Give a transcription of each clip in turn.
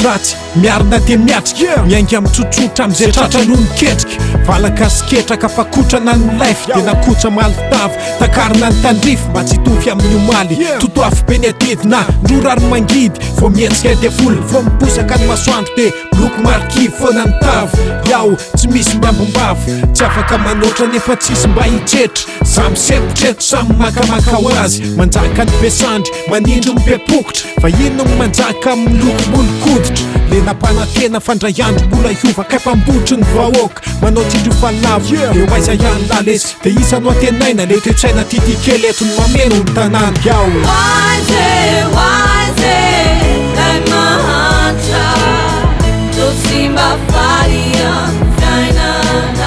ratsy miarina de miatrika miainga amitsotsotra amizay tratra no miketrika valaka siketraka fa kotrana ny life de nakotra malitavy takarina ny tandrify mba tsy hitovy amin'ny omaly totoafy be ny atedina ndrorary mangidy vo mietsika de voly vo miposaka ny masoandro de loko marikivy foana ny tavy iao tsy misy miambombavy tsy afaka manoatra nefa tsisy mba hitretra samy sepotreto samy makamaka ho azy manjaka ny besandry manindro ny bepokotra fa ino ny manjaka amin'ny lokomolokoditra le nampanantena fandrayandro mbola hiova kaipambotry ny vahoaka manao tindro falavo de hoaiza ihany lalesy de isano atenaina le toetsaina titikely eto ny mameno ny tanàna iao Ilay mahantra to simba faria fiainana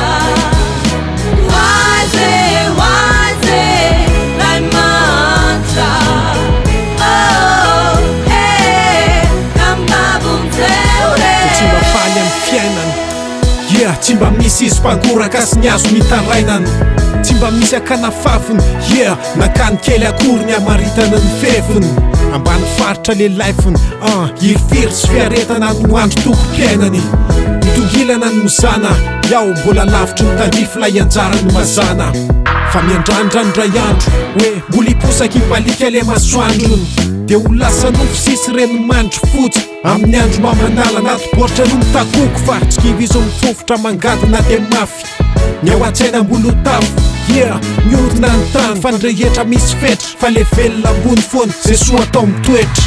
ilay mahantra tsy mba faly amin'ny fiainana tsy mba misy izy mpangoraka sy ny azo mitarainana tsy mba misy akana fafiny nakany kely akory ny amaritana ny feviny ambany faritra le laifiny ifiry sy fiaretana no andro toko-piainany mitongilana ny mozana iao mbola lavitry ny tandrify lay anjara ny mazana fa miandrandrandray andro hoe mbola hiposaka hibalika le masoandrony de ho lasa nofo sisy reny mandro fotsy amin'ny andro mamanala natoboritra no mitakoko fa tsy kivy izy mifofotra mangadina de mafy ny ao an-tsaina mbolo tafo miodina ny tany fa ndrehetra misy fetra fa le velona ambony foana zay soa atao mitoetra